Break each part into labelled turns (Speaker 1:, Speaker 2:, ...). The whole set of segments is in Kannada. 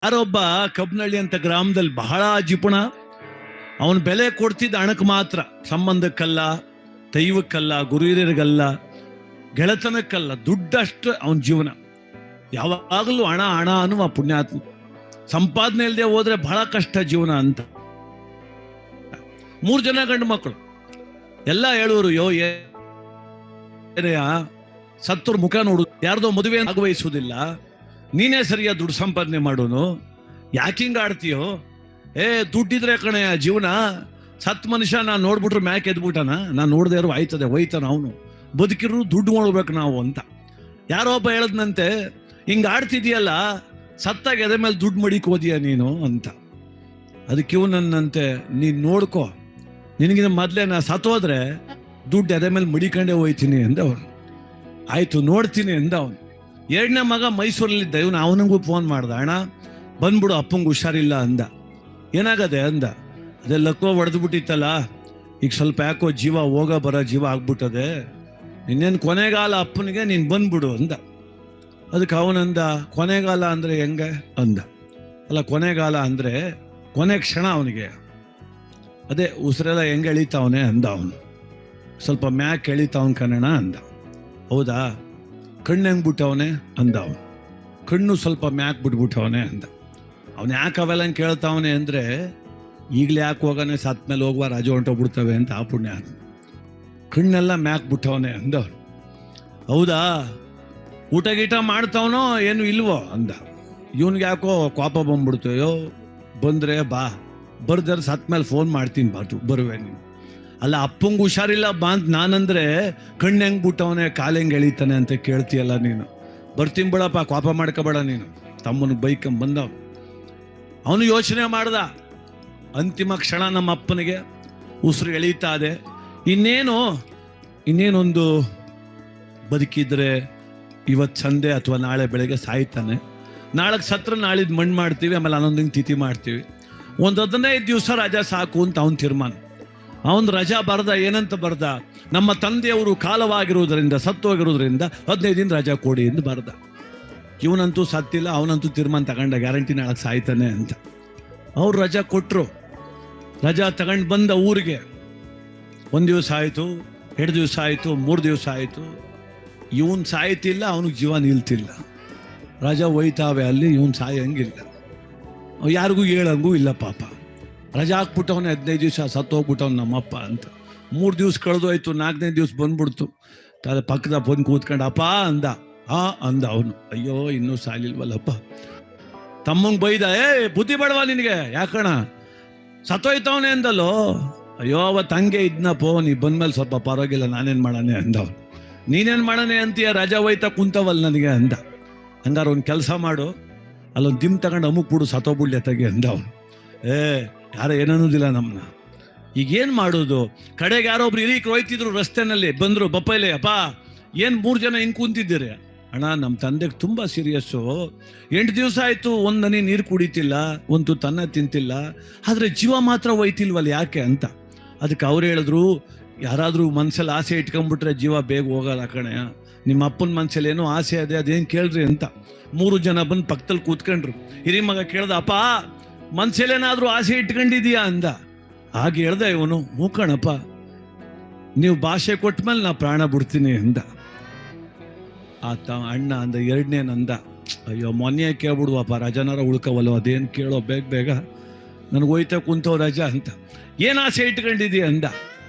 Speaker 1: ಯಾರೊಬ್ಬ ಕಬ್ನಳ್ಳಿ ಅಂತ ಗ್ರಾಮದಲ್ಲಿ ಬಹಳ ಜಿಪುಣ. ಅವನ ಬೆಲೆ ಕೊಡ್ತಿದ್ದ ಹಣಕ್ಕೆ ಮಾತ್ರ, ಸಂಬಂಧಕ್ಕಲ್ಲ, ದೈವಕ್ಕಲ್ಲ, ಗುರು ಹಿರಿಯರಿಗಲ್ಲ, ಗೆಳೆತನಕ್ಕಲ್ಲ, ದುಡ್ಡಷ್ಟು ಅವನ ಜೀವನ. ಯಾವಾಗಲೂ ಹಣ ಹಣ ಅನ್ನುವ ಪುಣ್ಯಾತ್ಮ. ಸಂಪಾದನೆ ಇಲ್ಲದೆ ಹೋದ್ರೆ ಬಹಳ ಕಷ್ಟ ಜೀವನ ಅಂತ. 3 ಜನ ಗಂಡು ಮಕ್ಕಳು ಎಲ್ಲ ಹೇಳೋರು, ಏನೆಯ ಸತ್ತೂರ್ ಮುಖ ನೋಡು, ಯಾರ್ದೋ ಮದುವೆ ಭಾಗವಹಿಸುವುದಿಲ್ಲ, ನೀನೇ ಸರಿಯಾದ ದುಡ್ಡು ಸಂಪಾದನೆ ಮಾಡೋನು, ಯಾಕಿಂಗ ಆಡ್ತೀಯೋ? ದುಡ್ಡಿದ್ರೆ ಕಣೆಯ ಜೀವನ. ಸತ್ ಮನುಷ್ಯ ನಾನು ನೋಡ್ಬಿಟ್ರೆ ಮ್ಯಾಕ್ ಎದ್ಬಿಟ್ಟಾನ, ನಾನು ನೋಡದೆ ಇರೋ ಆಯ್ತದೆ, ಹೋಯ್ತಾನ ಅವನು. ಬದುಕಿರು ದುಡ್ಡು ಮಾಡ್ಬೇಕು ನಾವು ಅಂತ. ಯಾರೋ ಒಬ್ಬ ಹೇಳದ್ನಂತೆ, ಹಿಂಗ ಆಡ್ತಿದ್ಯಲ್ಲ, ಸತ್ತಾಗ ಎದೆ ಮೇಲೆ ದುಡ್ಡು ಮಡಿಕ್ ಹೋದಿಯ ನೀನು ಅಂತ. ಅದಕ್ಕೆ ಇವನನ್ನಂತೆ, ನೀನ್ ನೋಡ್ಕೋ, ನಿನಗಿನ ಮೊದಲೇ ನಾ ಸತ್ತೋದ್ರೆ ದುಡ್ಡು ಎದೆ ಮೇಲೆ ಮಡಿಕೊಂಡೇ ಹೋಯ್ತೀನಿ ಅಂದ ಅವನು. ಆಯ್ತು ನೋಡ್ತೀನಿ ಅಂದ ಅವನು. 2ನೇ ಮಗ ಮೈಸೂರಲ್ಲಿದ್ದ, ಇವನು ಅವನಿಗೂ ಫೋನ್ ಮಾಡ್ದ, ಅಣ್ಣ ಬಂದ್ಬಿಡು ಅಪ್ಪಂಗೆ ಹುಷಾರಿಲ್ಲ ಅಂದ. ಏನಾಗದೆ ಅಂದ. ಅದೆಲ್ಲಕ್ಕೋ ಹೊಡೆದು ಬಿಟ್ಟಿತ್ತಲ್ಲ, ಈಗ ಸ್ವಲ್ಪ ಯಾಕೋ ಜೀವ ಹೋಗ ಬರೋ ಜೀವ ಆಗ್ಬಿಟ್ಟದೆ, ಇನ್ನೇನು ಕೊನೆಗಾಲ ಅಪ್ಪನಿಗೆ ನೀನು ಬಂದ್ಬಿಡು ಅಂದ. ಅದಕ್ಕೆ ಅವನಂದ, ಕೊನೆಗಾಲ ಅಂದರೆ ಹೆಂಗೆ ಅಂದ. ಅಲ್ಲ, ಕೊನೆಗಾಲ ಅಂದರೆ ಕೊನೆ ಕ್ಷಣ ಅವನಿಗೆ, ಅದೇ ಉಸಿರೆಲ್ಲ ಹೆಂಗೆ ಎಳಿತಾವನೆ ಅಂದ ಅವನು. ಸ್ವಲ್ಪ ಮ್ಯಾಕ್ ಎಳಿತಾವನ್ ಕನ್ನಣ ಅಂದ. ಹೌದಾ, ಕಣ್ಣು ಹೆಂಗೆ ಬಿಟ್ಟವನೆ ಅಂದ ಅವನು. ಕಣ್ಣು ಸ್ವಲ್ಪ ಮ್ಯಾಕ್ ಬಿಟ್ಬಿಟ್ಟವನೆ ಅಂದ. ಅವನು ಯಾಕೆ ಅವೆಲ್ಲ ಕೇಳ್ತಾವನೆ ಅಂದರೆ, ಈಗಲೇ ಯಾಕೆ ಹೋಗಾನೆ, ಸತ್ ಮೇಲೆ ಹೋಗುವ ರಾಜು ಹೊಂಟೋಗ್ಬಿಡ್ತವೆ ಅಂತ ಆ ಪುಣ್ಯ. ಕಣ್ಣೆಲ್ಲ ಮ್ಯಾಕ್ ಬಿಟ್ಟವನೆ ಅಂದವನು. ಹೌದಾ, ಊಟ ಗೀಟ ಮಾಡ್ತಾವನೋ ಏನು ಇಲ್ವೋ ಅಂದ. ಇವನ್ಗೆ ಯಾಕೋ ಕೋಪ ಬಂದ್ಬಿಡ್ತು. ಅಯ್ಯೋ ಬಂದರೆ ಬಾ, ಬರ್ದಾರ ಸತ್ ಮೇಲೆ ಫೋನ್ ಮಾಡ್ತೀನಿ ಬರುವೆ ನೀನು. ಅಲ್ಲ, ಅಪ್ಪಂಗೆ ಹುಷಾರಿಲ್ಲ ಬಾ ಅಂತ ನಾನಂದ್ರೆ ಕಣ್ಣು ಹೆಂಗೆ ಬಿಟ್ಟವನೆ, ಕಾಲು ಹೆಂಗೆ ಎಳಿತಾನೆ ಅಂತ ಕೇಳ್ತೀಯಲ್ಲ ನೀನು. ಬರ್ತೀನಿ ಬಿಡಪ್ಪ, ಕೋಪ ಮಾಡ್ಕೋಬೇಡ ನೀನು. ತಮ್ಮನ ಬೈಕಂಬ ಬಂದವ. ಅವನು ಯೋಚನೆ ಮಾಡ್ದ, ಅಂತಿಮ ಕ್ಷಣ ನಮ್ಮ ಅಪ್ಪನಿಗೆ ಉಸಿರು ಎಳೀತಾ ಇದೆ. ಇನ್ನೇನೊಂದು ಬದುಕಿದ್ರೆ ಇವತ್ತು ಸಂಜೆ ಅಥವಾ ನಾಳೆ ಬೆಳಗ್ಗೆ ಸಾಯ್ತಾನೆ. ನಾಳೆಗೆ ಸತ್ರ ನಾಳಿದ್ದು ಮಣ್ಣು ಮಾಡ್ತೀವಿ, ಆಮೇಲೆ 11 ತಿಥಿ ಮಾಡ್ತೀವಿ. ಒಂದು 15 ದಿವಸ ರಜಾ ಸಾಕು ಅಂತ ಅವನ ತೀರ್ಮಾನ. ಅವನು ರಜಾ ಬರ್ದ, ಏನಂತ ಬರ್ದ, ನಮ್ಮ ತಂದೆಯವರು ಕಾಲವಾಗಿರುವುದರಿಂದ, ಸತ್ತೋಗಿರೋದ್ರಿಂದ 15 ದಿನ ರಜಾ ಕೊಡಿ ಎಂದು ಬರ್ದ. ಇವನಂತೂ ಸತ್ತಿಲ್ಲ, ಅವನಂತೂ ತೀರ್ಮಾನ ತಗೊಂಡ, ಗ್ಯಾರಂಟಿ ನಾಳೆಗೆ ಸಾಯ್ತಾನೆ ಅಂತ. ಅವ್ರು ರಜಾ ಕೊಟ್ಟರು. ರಜಾ ತಗೊಂಡು ಬಂದ ಊರಿಗೆ. 1 ದಿವಸ ಆಯಿತು, 2 ದಿವಸ ಆಯಿತು, 3 ದಿವಸ ಆಯಿತು. ಇವನು ಸಾಯ್ತಿಲ್ಲ, ಅವನಿಗೆ ಜೀವ ನಿಲ್ತಿಲ್ಲ. ರಜಾ ಹೋಯ್ತಾವೆ ಅಲ್ಲಿ, ಇವನು ಸಾಯಂಗಿಲ್ಲ, ಯಾರಿಗೂ ಹೇಳಂಗೂ ಇಲ್ಲ ಪಾಪ. ರಜಾ ಹಾಕ್ಬಿಟ್ಟವನೇ 15 ದಿವಸ, ಸತ್ತೋಗ್ಬಿಟ್ಟವನು ನಮ್ಮಪ್ಪ ಅಂತ. 3 ದಿವಸ ಕಳೆದೋಯ್ತು, 4ನೇ ದಿವಸ ಬಂದ್ಬಿಡ್ತು. ತಲೆ ಪಕ್ಕದ ಬಂದು ಕೂತ್ಕೊಂಡು ಅಪ್ಪ ಅಂದ. ಅಂದ ಅವನು. ಅಯ್ಯೋ ಇನ್ನೂ ಸಾಲಿಲ್ವಲ್ಲಪ್ಪ. ತಮ್ಮಂಗೆ ಬೈದ, ಬುದ್ಧಿ ಬೇಡವಾ ನಿನಗೆ, ಯಾಕಣ ಸತ್ತೋಯ್ತವನೇ ಅಂದಲ್ಲೋ. ಅಯ್ಯೋ ಅವತ್ತು ಹಂಗೆ ಇದ್ನಪ್ಪೋ, ನೀ ಬಂದ್ಮೇಲೆ ಸ್ವಲ್ಪ ಪರವಾಗಿಲ್ಲ, ನಾನೇನು ಮಾಡಾನೆ ಅಂದವನು. ನೀನೇನು ಮಾಡಾನೆ ಅಂತೀಯ, ರಜಾ ಹೋಯ್ತಾ ಕುಂತವಲ್ಲ ನನಗೆ ಅಂದ. ಹಂಗಾರ ಒಂದು ಕೆಲಸ ಮಾಡು, ಅಲ್ಲೊಂದು ದಿಮ್ ತಗೊಂಡು ಅಮುಕ್ ಬಿಡು, ಸತ್ತೋಗ್ಬಿಡ್ಲಿ ತೆಗೆ ಅಂದ ಅವನು. ಯಾರೋ ಏನನ್ನೋದಿಲ್ಲ ನಮ್ಮನ್ನ. ಈಗೇನು ಮಾಡೋದು? ಕಡೆಗೆ ಯಾರೊಬ್ರು ಹಿರೀಕರು ಹೋಯ್ತಿದ್ರು ರಸ್ತೆನಲ್ಲಿ, ಬಂದರು ಬಪ್ಪೈಲೆ, ಅಪ್ಪ ಏನು 3 ಜನ ಹಿಂಗೆ ಕೂತಿದ್ದೀರಿ? ಅಣ್ಣ ನಮ್ಮ ತಂದೆಗೆ ತುಂಬ ಸೀರಿಯಸ್ಸು, 8 ದಿವಸ ಆಯಿತು, ಒಂದು ಹನಿ ನೀರು ಕುಡಿತಿಲ್ಲ, ಒಂದು ತನ್ನ ತಿಂತಿಲ್ಲ, ಆದರೆ ಜೀವ ಮಾತ್ರ ಹೋಯ್ತಿಲ್ವಲ್ಲ, ಯಾಕೆ ಅಂತ. ಅದಕ್ಕೆ ಅವ್ರು ಹೇಳಿದ್ರು, ಯಾರಾದರೂ ಮನಸ್ಸಲ್ಲಿ ಆಸೆ ಇಟ್ಕೊಂಡ್ಬಿಟ್ರೆ ಜೀವ ಬೇಗ ಹೋಗಲ್ಲ ಕಣೆ, ನಿಮ್ಮ ಅಪ್ಪನ ಮನಸ್ಸಲ್ಲಿ ಏನೋ ಆಸೆ ಅದೇ, ಅದೇನು ಕೇಳ್ರಿ ಅಂತ. 3 ಜನ ಬಂದು ಪಕ್ಕದಲ್ಲಿ ಕೂತ್ಕೊಂಡ್ರು. ಹಿರಿ ಮಗ ಕೇಳ್ದ, ಅಪ್ಪ ಮನಸ್ಸಲ್ಲೇನಾದರೂ ಆಸೆ ಇಟ್ಕೊಂಡಿದೀಯಾ ಅಂದ. ಹಾಗೆ ಹೇಳ್ದ ಇವನು, ಮೂಕಣಪ್ಪ, ನೀವು ಭಾಷೆ ಕೊಟ್ಟ ಮೇಲೆ ನಾ ಪ್ರಾಣ ಬಿಡ್ತೀನಿ ಅಂದ. ಆತ ಅಣ್ಣ ಅಂದ. 2ನೇನಂದ, ಅಯ್ಯೋ ಮೊನ್ನೆ ಕೇಳ್ಬಿಡುವಪ್ಪ, ರಜಾನಾರ ಉಳ್ಕವಲ್ಲ, ಅದೇನು ಕೇಳೋ ಬೇಗ ಬೇಗ, ನನಗೆ ಹೋಯ್ತಾ ಕುಂತವ್ ರಜಾ ಅಂತ. ಏನು ಆಸೆ ಇಟ್ಕೊಂಡಿದೀಯ ಅಂದ.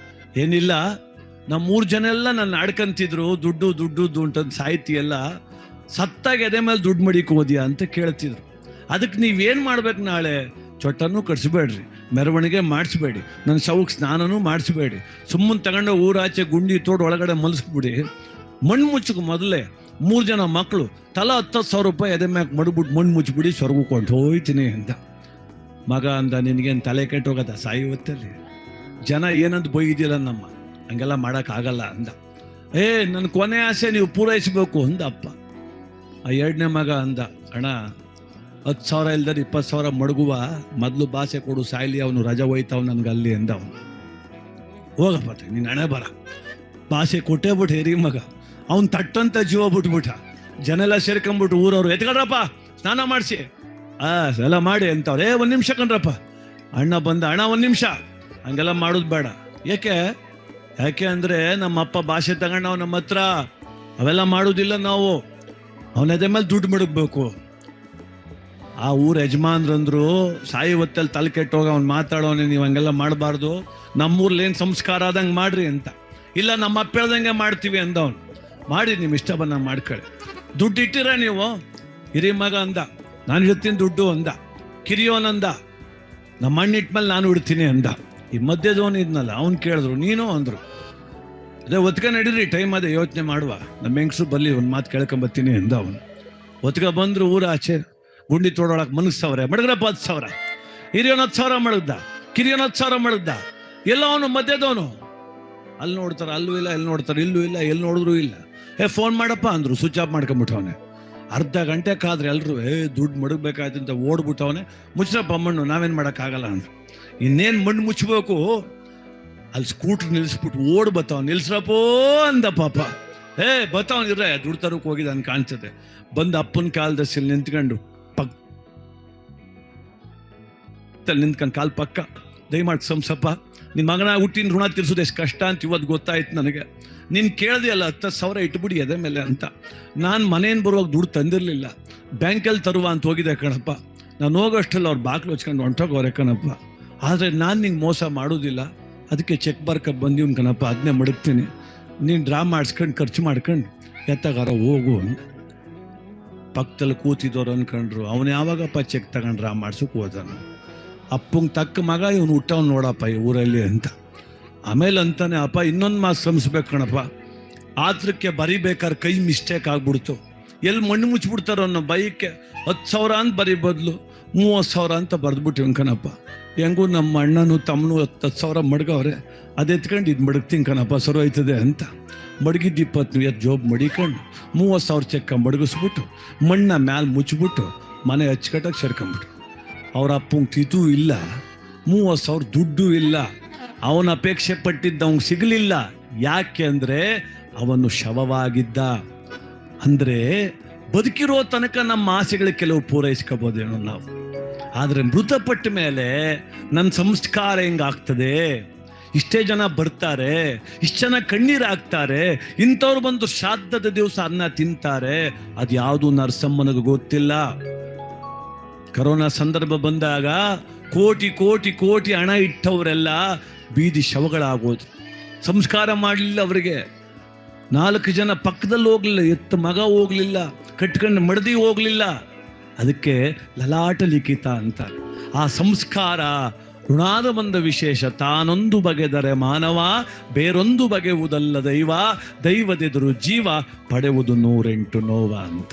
Speaker 1: ಏನಿಲ್ಲ, ನಮ್ಮ 3 ಜನ ಎಲ್ಲ ನನ್ನ ಆಡ್ಕಂತಿದ್ರು, ದುಡ್ಡು ದುಡ್ಡು ದುಡ್ಡು ಸಾಹಿತ್ಯ ಸತ್ತಾಗ ಎದೆ ಮೇಲೆ ದುಡ್ಡು ಮಡಿಕ್ ಹೋದ್ಯಾ ಅಂತ ಕೇಳ್ತಿದ್ರು. ಅದಕ್ಕೆ ನೀವೇನು ಮಾಡ್ಬೇಕು, ನಾಳೆ ಚೊಟ್ಟನೂ ಕಟ್ಸ್ಬೇಡ್ರಿ, ಮೆರವಣಿಗೆ ಮಾಡಿಸ್ಬೇಡಿ, ನನ್ನ ಶವಕ್ಕೆ ಸ್ನಾನನೂ ಮಾಡಿಸ್ಬೇಡಿ, ಸುಮ್ಮನೆ ತಗೊಂಡು ಊರಾಚೆ ಗುಂಡಿ ತೋಡು ಒಳಗಡೆ ಮಲಸ್ಬಿಡಿ, ಮಣ್ಣು ಮುಚ್ಚಕ್ಕೆ ಮೊದಲೇ 3 ಜನ ಮಕ್ಕಳು ತಲಾ 10,000 ರೂಪಾಯಿ ಎದೆ ಮ್ಯಾಕೆ ಮಡ್ಬಿಟ್ಟು ಮಣ್ಣು ಮುಚ್ಚಿಬಿಡಿ, ಸ್ವರ್ಗಕೊಂಡು ಹೋಯ್ತೀನಿ ಅಂದ. ಮಗ ಅಂದ, ನಿನಗೇನು ತಲೆ ಕೆಟ್ಟೋಗದ ಸಾಯಿ ಹೊತ್ತಲ್ಲಿ, ಜನ ಏನಂತ ಬೈದಿಲ್ಲ ನಮ್ಮ, ಹಂಗೆಲ್ಲ ಮಾಡೋಕ್ಕಾಗಲ್ಲ ಅಂದ. ನನ್ನ ಕೊನೆ ಆಸೆ ನೀವು ಪೂರೈಸಬೇಕು ಅಂದ ಅಪ್ಪ. ಆ 2ನೇ ಮಗ ಅಂದ, ಅಣ್ಣ 10,000 ಇಲ್ದರೆ 20,000 ಮಡಗುವ, ಮೊದಲು ಭಾಷೆ ಕೊಡು, ಸಾಯ್ಲಿ, ಅವನು ರಜಾ ಹೋಯ್ತಾವ್ ನನಗೆ ಅಲ್ಲಿ ಅಂದ ಅವನು. ಹೋಗಪ್ಪ ನೀನು ಹಣೆ ಬರ, ಭಾಷೆ ಕೊಟ್ಟೇ ಬಿಟ್ಟು ಹಿರಿ ಮಗ. ಅವ್ನು ತಟ್ಟಂತ ಜೀವ ಬಿಟ್ಬಿಟ್ಟ. ಜನ ಎಲ್ಲ ಸೇರ್ಕೊಂಡ್ಬಿಟ್ಟು ಊರವರು, ಎತ್ಕೊಡ್ರಪ್ಪ ಸ್ನಾನ ಮಾಡಿಸಿ, ಎಲ್ಲ ಮಾಡಿ ಅಂತವ್ರೆ. ಒಂದು ನಿಮಿಷ ಕಣ್ರಪ್ಪ, ಅಣ್ಣ ಬಂದ, ಅಣ್ಣ ಒಂದು ನಿಮಿಷ, ಹಂಗೆಲ್ಲ ಮಾಡೋದು ಬೇಡ. ಯಾಕೆ ಅಂದರೆ ನಮ್ಮ ಅಪ್ಪ ಭಾಷೆ ತಗೊಂಡು ನಮ್ಮ ಹತ್ರ ಅವೆಲ್ಲ ಮಾಡೋದಿಲ್ಲ ನಾವು. ಅವನ ಎದೆ ಮೇಲೆ ದುಡ್ಡು ಮಡಗಬೇಕು. ಆ ಊರ ಯಜಮಾನ್ರಂದ್ರು ಸಾಯಿ ಹೊತ್ತಲ್ಲಿ ತಲೆ ಕೆಟ್ಟೋಗ ಅವ್ನು ಮಾತಾಡೋನೆ, ನೀವು ಹಂಗೆಲ್ಲ ಮಾಡಬಾರ್ದು, ನಮ್ಮೂರ್ಲಿ ಏನು ಸಂಸ್ಕಾರ ಆದಂಗೆ ಮಾಡ್ರಿ ಅಂತ. ಇಲ್ಲ ನಮ್ಮ ಅಪ್ಪ ಹೇಳ್ದಂಗೆ ಮಾಡ್ತೀವಿ ಅಂದವನು. ಮಾಡಿ ನಿಮ್ಮ ಇಷ್ಟ ಬಂದ ಮಾಡ್ಕೊಳ್ಳಿ. ದುಡ್ಡು ಇಟ್ಟಿರ ನೀವು? ಹಿರಿ ಮಗ ಅಂದ, ನಾನು ಇಡ್ತೀನಿ ದುಡ್ಡು ಅಂದ. ಕಿರಿಯೋನಂದ, ನಮ್ಮ ಮಣ್ಣು ಇಟ್ಮೇಲೆ ನಾನು ಇಡ್ತೀನಿ ಅಂದ. ಈ ಮಧ್ಯದವನು ಇದ್ನಲ್ಲ ಅವ್ನು ಕೇಳಿದ್ರು, ನೀನು ಅಂದರು. ಅದೇ ಒತ್ಕ ನಡೀರಿ, ಟೈಮ್ ಅದೇ, ಯೋಚನೆ ಮಾಡುವ, ನಮ್ಮ ಹೆಂಗಸು ಬರಲಿ, ಒಂದು ಮಾತು ಕೇಳ್ಕೊಂಬರ್ತೀನಿ ಅಂದ ಅವನು. ಒತ್ಕ ಬಂದರು. ಊರ ಆಚೆ ಗುಂಡಿ ತೋಡೊಳಗೆ ಮನಗ್ಸವ್ರೆ, ಮಡಗ್ರಪ್ಪ 10,000, ಹಿರಿಯೋನು 10,000 ಮಡಗ್ದ, ಕಿರಿಯೋನು 10,000 ಮಡಗ್ದ. ಎಲ್ಲ ಅವನು ಮಧ್ಯದವನು. ಅಲ್ಲಿ ನೋಡ್ತಾರೆ, ಅಲ್ಲೂ ಇಲ್ಲ, ಎಲ್ಲಿ ನೋಡ್ತಾರೆ, ಇಲ್ಲೂ ಇಲ್ಲ, ಎಲ್ಲಿ ನೋಡಿದ್ರು ಇಲ್ಲ. ಫೋನ್ ಮಾಡಪ್ಪ ಅಂದರು, ಸ್ವಿಚ್ ಆಫ್ ಮಾಡ್ಕೊಂಬಿಟ್ಟವನೆ. ಅರ್ಧ ಗಂಟೆ ಕಾದ್ರೆ ಎಲ್ಲರೂ ದುಡ್ಡು ಮಡಗಬೇಕಾಯ್ತು ಅಂತ ಓಡ್ಬಿಟ್ಟವನೆ. ಮುಚ್ಚರಪ್ಪ ಮಣ್ಣು, ನಾವೇನು ಮಾಡೋಕ್ಕಾಗಲ್ಲ ಅಂದ್ರು. ಇನ್ನೇನು ಮಣ್ಣು ಮುಚ್ಚಬೇಕು, ಅಲ್ಲಿ ಸ್ಕೂಟ್ರ್ ನಿಲ್ಲಿಸ್ಬಿಟ್ಟು ಓಡ್ ಬತ್ತಾವ. ನಿಲ್ಸ್ರಪ್ಪೋ ಅಂದ ಪಾಪ. ಬತ್ತಾವನಿರ್ರೆ, ದುಡ್ಡು ತರಕ್ಕೆ ಹೋಗಿದ್ದ ಅಂತ ಕಾಣಿಸುತ್ತೆ. ಬಂದು ಅಪ್ಪನ ಕಾಲದಲ್ಲಿ ನಿಂತ್ಕೊಂಡು ನಿಂತ್ಕೊಂಡು ಕಾಲು ಪಕ್ಕ, ದಯಮಾಡಿ ಸಂಸಪ್ಪ, ನಿನ್ನ ಮಗನ ಹುಟ್ಟಿನ ಋಣ ತೀರ್ಸೋದು ಎಷ್ಟು ಕಷ್ಟ ಅಂತ ಇವತ್ತು ಗೊತ್ತಾಯ್ತು ನನಗೆ. ನೀನು ಕೇಳಿದೆ ಅಲ್ಲ 10,000 ಇಟ್ಬಿಡಿ ಎದೆ ಮೇಲೆ ಅಂತ. ನಾನು ಮನೇನು ಬರುವಾಗ ದುಡ್ಡು ತಂದಿರಲಿಲ್ಲ, ಬ್ಯಾಂಕಲ್ಲಿ ತರುವ ಅಂತ ಹೋಗಿದ್ದೆ ಕಣಪ್ಪ. ನಾನು ಹೋಗೋಷ್ಟಲ್ಲ ಅವ್ರು ಬಾಗಿಲು ಹಚ್ಕೊಂಡು ಹೊಂಟೋಗವ್ರೆ ಕಣಪ್ಪ. ಆದರೆ ನಾನು ನಿಂಗೆ ಮೋಸ ಮಾಡೋದಿಲ್ಲ, ಅದಕ್ಕೆ ಚೆಕ್ ಬರ್ಕ ಬಂದಿವ್ನು ಕಣಪ್ಪ, ಅದನ್ನೇ ಮಡಗ್ತೀನಿ. ನೀನು ಡ್ರಾ ಮಾಡಿಸ್ಕೊಂಡು ಖರ್ಚು ಮಾಡ್ಕೊಂಡು ಎತ್ತಗಾರ ಹೋಗು ಅಂದ. ಪಕ್ಕದಲ್ಲಿ ಕೂತಿದ್ದವ್ರು ಅಂದ್ಕೊಂಡ್ರು, ಅವನು ಯಾವಾಗಪ್ಪ ಚೆಕ್ ತಗೊಂಡು ಡ್ರಾ ಮಾಡ್ಸೋಕೆ ಹೋದಾನು. ಅಪ್ಪಂಗೆ ತಕ್ಕ ಮಗ ಇವನು ಹುಟ್ಟವ್ನು ನೋಡಪ್ಪ ಈ ಊರಲ್ಲಿ ಅಂತ. ಆಮೇಲೆ ಅಂತಾನೆ, ಅಪ್ಪ ಇನ್ನೊಂದು ಮಾತು ಶ್ರಮಿಸ್ಬೇಕು ಕಣಪ್ಪ, ಆತ್ರಕ್ಕೆ ಬರಿಬೇಕಾದ್ರೆ ಕೈ ಮಿಸ್ಟೇಕ್ ಆಗ್ಬಿಡ್ತು, ಎಲ್ಲಿ ಮಣ್ಣು ಮುಚ್ಚಿಬಿಡ್ತಾರೋ ಅನ್ನೋ ಬೈಕ್ಕೆ 10,000 ಅಂತ ಬರೀ ಬದಲು 30,000 ಅಂತ ಬರೆದ್ಬಿಟ್ಟಿವ್ನು ಕಣಪ್ಪ. ಹೆಂಗೂ ನಮ್ಮ ಅಣ್ಣನು ತಮ್ಮನು 10,000 ಮಡಗವ್ರೆ, ಅದು ಎತ್ಕೊಂಡು ಇದು ಮಡಗ್ತೀನಿ ಕಣಪ್ಪ, ಸರು ಆಯ್ತದೆ ಅಂತ. ಮಡಗಿದ್ದು 20 ಜೋಬ್ ಮಡಿಕೊಂಡು 30,000 ಚೆಕ್ಕ ಮಡಗಿಸ್ಬಿಟ್ಟು ಮಣ್ಣ ಮ್ಯಾಲೆ ಮುಚ್ಚಿಬಿಟ್ಟು ಮನೆ ಹಚ್ಕಟ್ಟಕ್ಕೆ ಸೇರ್ಕೊಂಬಿಟ್ರು. ಅವ್ರ ಅಪ್ಪಂಗೆ ತಿಥೂ ಇಲ್ಲ, 30,000 ದುಡ್ಡು ಇಲ್ಲ. ಅವನ ಅಪೇಕ್ಷೆ ಪಟ್ಟಿದ್ದ ಅವ್ನಿಗೆ ಸಿಗಲಿಲ್ಲ. ಯಾಕೆ ಅಂದರೆ ಅವನು ಶವವಾಗಿದ್ದ. ಅಂದರೆ ಬದುಕಿರೋ ತನಕ ನಮ್ಮ ಆಸೆಗಳು ಕೆಲವು ಪೂರೈಸ್ಕೋಬೋದೇನೋ ನಾವು, ಆದರೆ ಮೃತಪಟ್ಟ ಮೇಲೆ ನನ್ನ ಸಂಸ್ಕಾರ ಹೆಂಗಾಗ್ತದೆ? ಇಷ್ಟೇ ಜನ ಬರ್ತಾರೆ, ಇಷ್ಟು ಜನ ಕಣ್ಣೀರು ಹಾಕ್ತಾರೆ, ಇಂಥವ್ರು ಬಂದು ಶ್ರಾದ್ದದ ದಿವಸ ಅನ್ನ ತಿಂತಾರೆ. ಅದು ಯಾವುದು ನರಸಮ್ಮನಿಗೆ ಗೊತ್ತಿಲ್ಲ. ಕರೋನಾ ಸಂದರ್ಭ ಬಂದಾಗ ಕೋಟಿ ಕೋಟಿ ಕೋಟಿ ಹಣ ಇಟ್ಟವರೆಲ್ಲ ಬೀದಿ ಶವಗಳಾಗೋದು. ಸಂಸ್ಕಾರ ಮಾಡಲಿಲ್ಲ ಅವರಿಗೆ. 4 ಜನ ಪಕ್ಕದಲ್ಲಿ ಹೋಗ್ಲಿಲ್ಲ, ಎತ್ತ ಮಗ ಹೋಗ್ಲಿಲ್ಲ, ಕಟ್ಕೊಂಡು ಮಡದಿ ಹೋಗ್ಲಿಲ್ಲ. ಅದಕ್ಕೆ ಲಲಾಟ ಲಿಖಿತ ಅಂತ. ಆ ಸಂಸ್ಕಾರ ಋಣಾದ ಬಂದ ವಿಶೇಷ. ತಾನೊಂದು ಬಗೆದರೆ ಮಾನವ, ಬೇರೊಂದು ಬಗೆಯುವುದಲ್ಲ ದೈವ, ದೈವದೆದುರು ಜೀವ ಪಡೆಯುವುದು 108 ನೋವ ಅಂತ.